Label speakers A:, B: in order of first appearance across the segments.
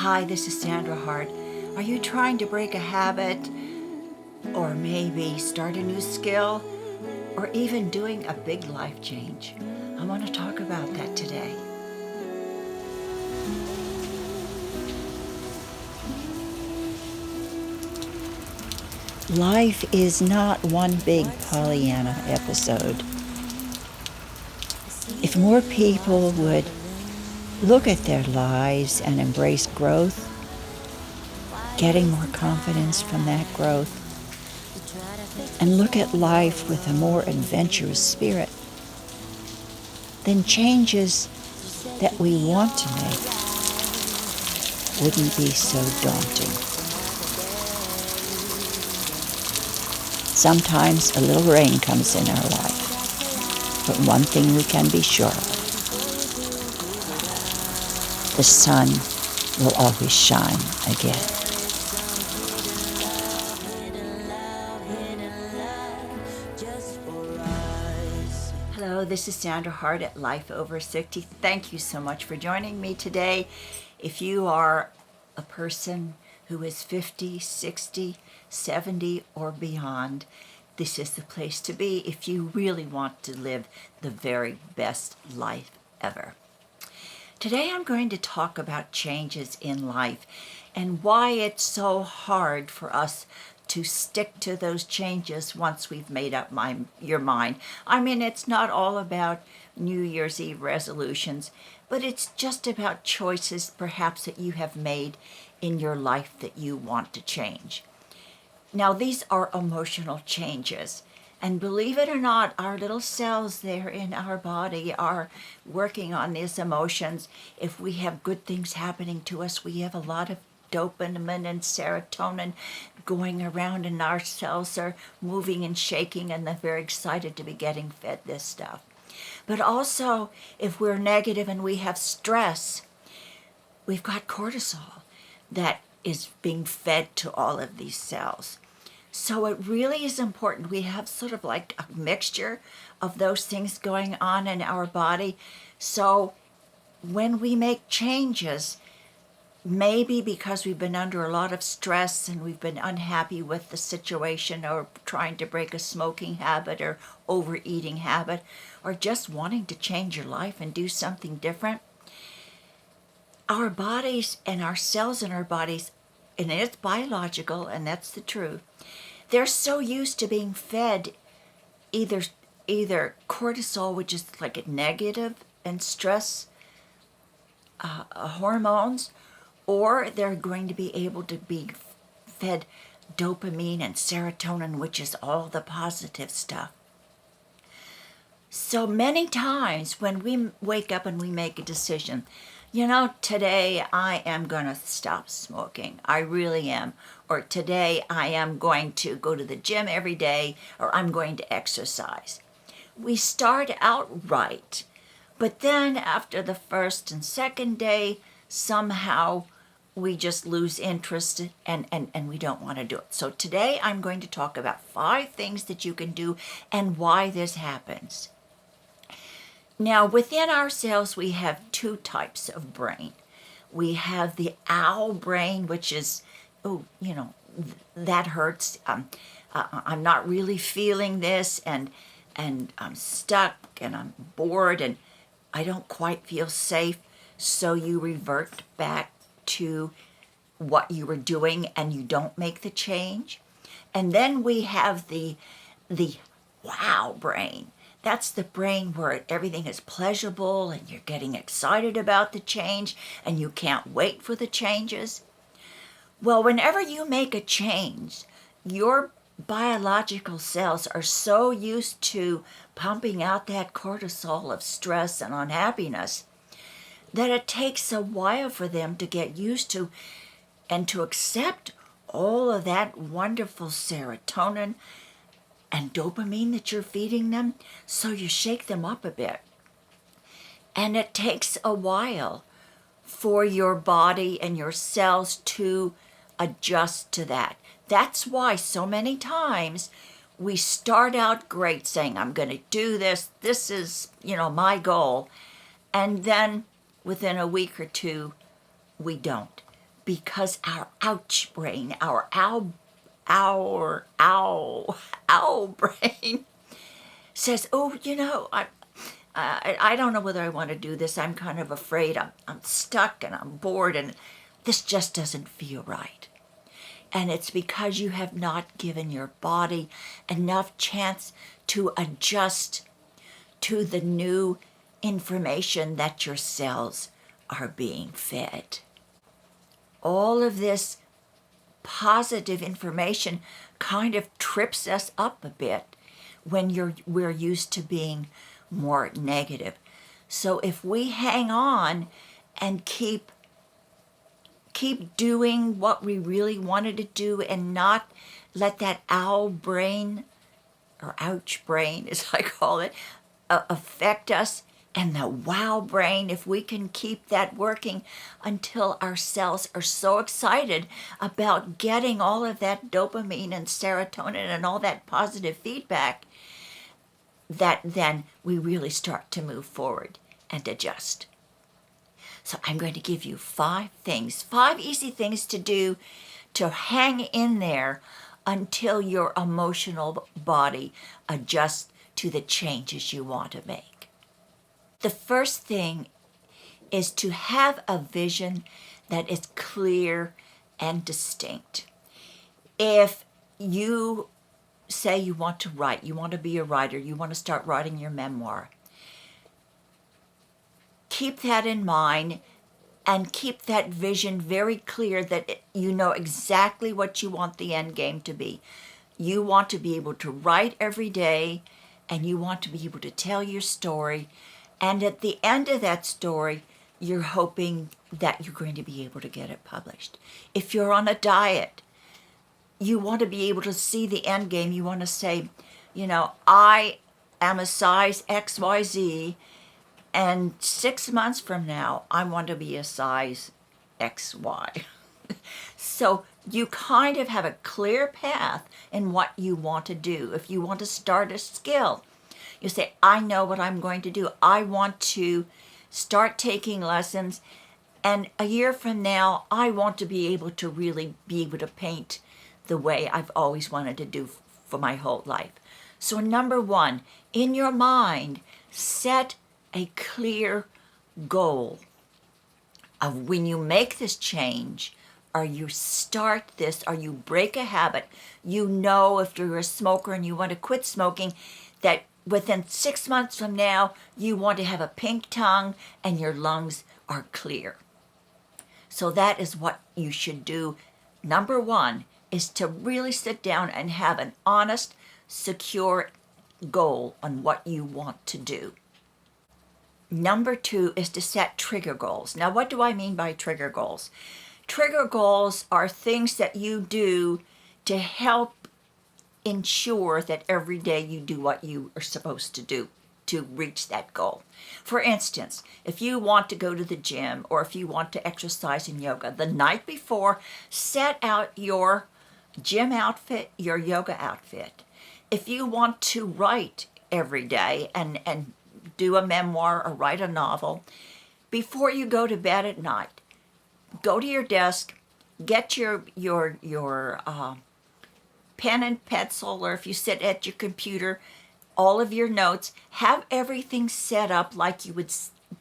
A: Hi, this is Sandra Hart. Are you trying to break a habit, or maybe start a new skill, or even doing a big life change? I want to talk about that today. Life is not one big Pollyanna episode. If more people would look at their lives and embrace growth, getting more confidence from that growth, and look at life with a more adventurous spirit, then changes that we want to make wouldn't be so daunting. Sometimes a little rain comes in our life, but one thing we can be sure of: the sun will always shine again. Hello, this is Sandra Hart at Life Over 60. Thank you so much for joining me today. If you are a person who is 50, 60, 70, or beyond, this is the place to be if you really want to live the very best life ever. Today I'm going to talk about changes in life and why it's so hard for us to stick to those changes once we've made up your mind. I mean, it's not all about New Year's Eve resolutions, but it's just about choices perhaps that you have made in your life that you want to change. Now, these are emotional changes. And believe it or not, our little cells there in our body are working on these emotions. If we have good things happening to us, we have a lot of dopamine and serotonin going around, and our cells are moving and shaking, and they're very excited to be getting fed this stuff. But also, if we're negative and we have stress, we've got cortisol that is being fed to all of these cells. So it really is important. We have sort of like a mixture of those things going on in our body. So when we make changes, maybe because we've been under a lot of stress and we've been unhappy with the situation, or trying to break a smoking habit or overeating habit, or just wanting to change your life and do something different, our bodies and our cells in our bodies, and it's biological, and that's the truth, they're so used to being fed either cortisol, which is like a negative and stress hormones, or they're going to be able to be fed dopamine and serotonin, which is all the positive stuff. So many times when we wake up and we make a decision, today I am going to stop smoking. I really am. Or today I am going to go to the gym every day, or I'm going to exercise. We start out right, but then after the first and second day, somehow we just lose interest and we don't want to do it. So today I'm going to talk about 5 things that you can do and why this happens. Now, within ourselves, we have 2 types of brain. We have the owl brain, which is, that hurts. I'm not really feeling this, and I'm stuck, and I'm bored, and I don't quite feel safe. So you revert back to what you were doing, and you don't make the change. And then we have the wow brain. That's the brain where everything is pleasurable and you're getting excited about the change and you can't wait for the changes. Well, whenever you make a change, your biological cells are so used to pumping out that cortisol of stress and unhappiness that it takes a while for them to get used to and to accept all of that wonderful serotonin and dopamine that you're feeding them. So you shake them up a bit. And it takes a while for your body and your cells to adjust to that. That's why so many times we start out great saying, I'm going to do this. This is, my goal. And then within a week or two, we don't. because our ouch brain, our ow brain says, oh, I don't know whether I want to do this. I'm kind of afraid. I'm stuck and I'm bored and this just doesn't feel right. And it's because you have not given your body enough chance to adjust to the new information that your cells are being fed. All of this positive information kind of trips us up a bit when we're used to being more negative. So if we hang on and keep doing what we really wanted to do and not let that owl brain, or ouch brain as I call it, affect us, and the wow brain, if we can keep that working until our cells are so excited about getting all of that dopamine and serotonin and all that positive feedback, that then we really start to move forward and adjust. So I'm going to give you 5 easy things to do to hang in there until your emotional body adjusts to the changes you want to make. The first thing is to have a vision that is clear and distinct. If you say you want to write, you want to be a writer, you want to start writing your memoir, keep that in mind and keep that vision very clear that you know exactly what you want the end game to be. You want to be able to write every day and you want to be able to tell your story. And at the end of that story, you're hoping that you're going to be able to get it published. If you're on a diet, you want to be able to see the end game. You want to say, I am a size XYZ, and 6 months from now, I want to be a size XY. So you kind of have a clear path in what you want to do. If you want to start a skill, you say, I know what I'm going to do. I want to start taking lessons, and a year from now, I want to be able to really be able to paint the way I've always wanted to do for my whole life. So number 1, in your mind, set a clear goal of when you make this change, or you start this, or you break a habit, if you're a smoker and you want to quit smoking, that within 6 months from now, you want to have a pink tongue and your lungs are clear. So that is what you should do. Number 1 is to really sit down and have an honest, secure goal on what you want to do. Number 2 is to set trigger goals. Now, what do I mean by trigger goals? Trigger goals are things that you do to help ensure that every day you do what you are supposed to do to reach that goal. For instance, if you want to go to the gym or if you want to exercise in yoga, the night before, set out your gym outfit, your yoga outfit. If you want to write every day and do a memoir or write a novel, before you go to bed at night, go to your desk, get your pen and pencil, or if you sit at your computer, all of your notes, have everything set up like you would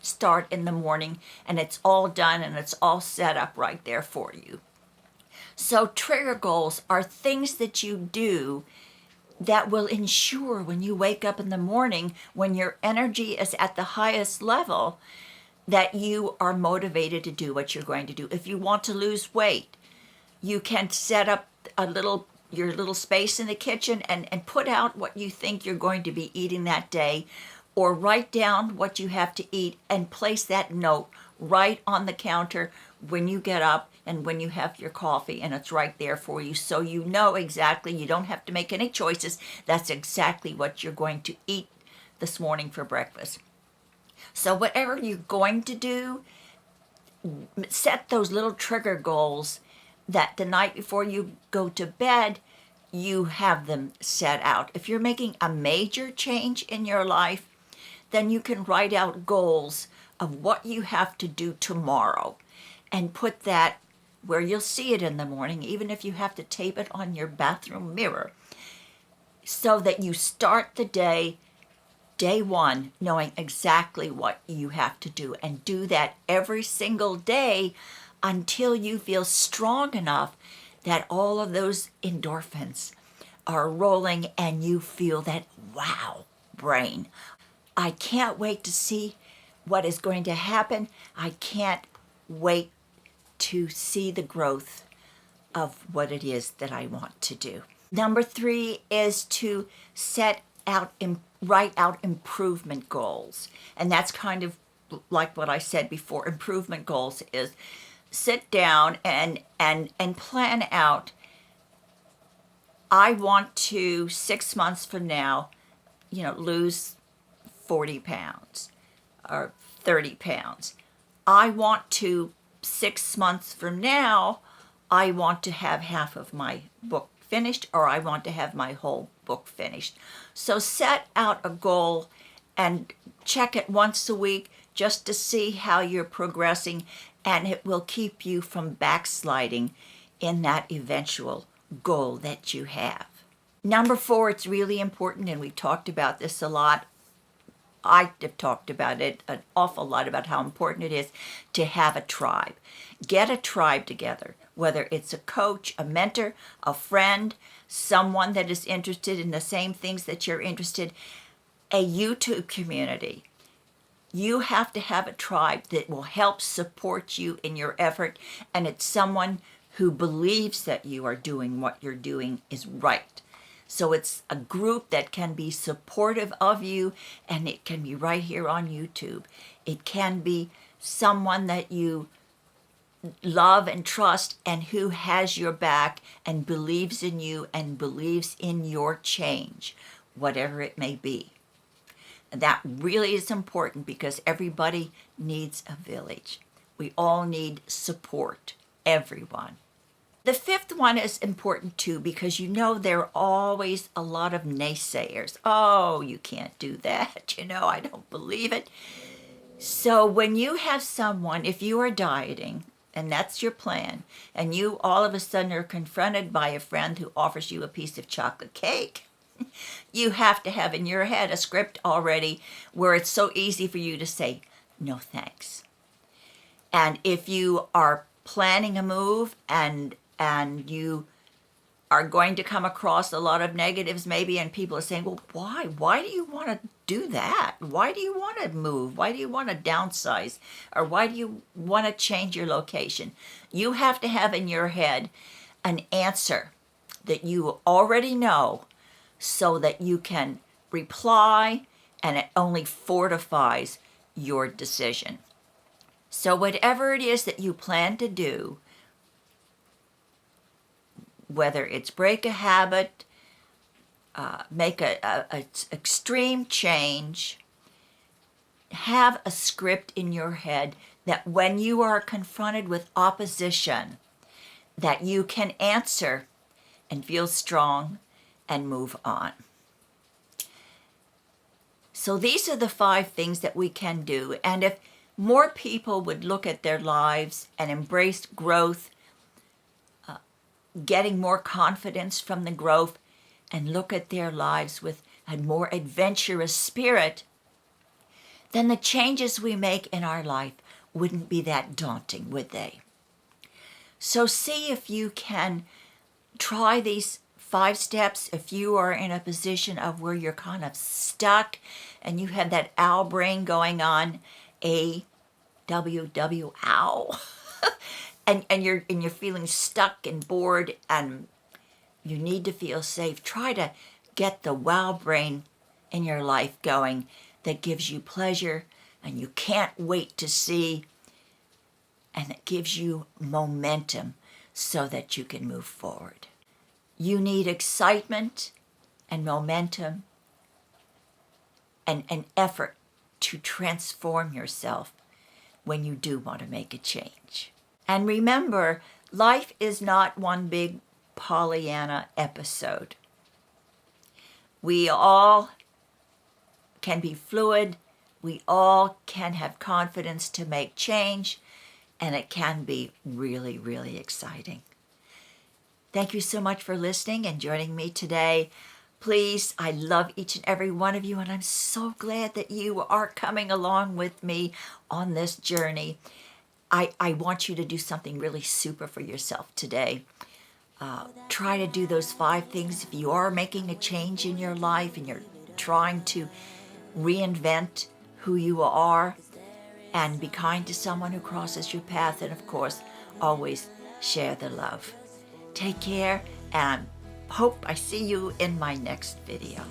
A: start in the morning, and it's all done and it's all set up right there for you. So trigger goals are things that you do that will ensure when you wake up in the morning, when your energy is at the highest level, that you are motivated to do what you're going to do. If you want to lose weight, you can set up your little space in the kitchen and put out what you think you're going to be eating that day, or write down what you have to eat and place that note right on the counter when you get up and when you have your coffee, and it's right there for you, so you know exactly, you don't have to make any choices. That's exactly what you're going to eat this morning for breakfast. So whatever you're going to do, set those little trigger goals that the night before you go to bed, you have them set out. If you're making a major change in your life, then you can write out goals of what you have to do tomorrow and put that where you'll see it in the morning, even if you have to tape it on your bathroom mirror, so that you start the day one, knowing exactly what you have to do, and do that every single day until you feel strong enough that all of those endorphins are rolling and you feel that wow brain. I can't wait to see what is going to happen. I can't wait to see the growth of what it is that I want to do. Number 3 is to write out improvement goals. And that's kind of like what I said before. Improvement goals is sit down and plan out, I want to 6 months from now, lose 40 pounds or 30 pounds. I want to 6 months from now, I want to have half of my book finished, or I want to have my whole book finished. So set out a goal and check it once a week just to see how you're progressing, and it will keep you from backsliding in that eventual goal that you have. Number 4, it's really important, and we've talked about this a lot. I have talked about it an awful lot, about how important it is to have a tribe. Get a tribe together, whether it's a coach, a mentor, a friend, someone that is interested in the same things that you're interested, a YouTube community. You have to have a tribe that will help support you in your effort, and it's someone who believes that you are doing what you're doing is right. So it's a group that can be supportive of you, and it can be right here on YouTube. It can be someone that you love and trust and who has your back and believes in you and believes in your change, whatever it may be. And that really is important, because everybody needs a village. We all need support, everyone. The 5th one is important too, because there are always a lot of naysayers. Oh, you can't do that. I don't believe it. So when you have someone, if you are dieting, and that's your plan, and you all of a sudden are confronted by a friend who offers you a piece of chocolate cake, you have to have in your head a script already where it's so easy for you to say, no thanks. And if you are planning a move and you are going to come across a lot of negatives maybe, and people are saying, well, why do you want to do that? Why do you want to move? Why do you want to downsize? Or why do you want to change your location? You have to have in your head an answer that you already know, so that you can reply, and it only fortifies your decision. So whatever it is that you plan to do, whether it's break a habit, make a extreme change, have a script in your head that when you are confronted with opposition, that you can answer and feel strong and move on. So these are the 5 things that we can do. And if more people would look at their lives and embrace growth, getting more confidence from the growth, and look at their lives with a more adventurous spirit, then the changes we make in our life wouldn't be that daunting, would they? So see if you can try these 5 steps. If you are in a position of where you're kind of stuck and you have that owl brain going on, AWW, ow, and you're feeling stuck and bored and you need to feel safe, try to get the wow brain in your life going that gives you pleasure and you can't wait to see, and it gives you momentum so that you can move forward. You need excitement and momentum and an effort to transform yourself when you do want to make a change. And remember, life is not one big Pollyanna episode. We all can be fluid. We all can have confidence to make change. and it can be really, really exciting. Thank you so much for listening and joining me today. Please, I love each and every one of you, and I'm so glad that you are coming along with me on this journey. I want you to do something really super for yourself today. Try to do those 5 things. If you are making a change in your life and you're trying to reinvent who you are, and be kind to someone who crosses your path, and of course, always share the love. Take care, and hope I see you in my next video.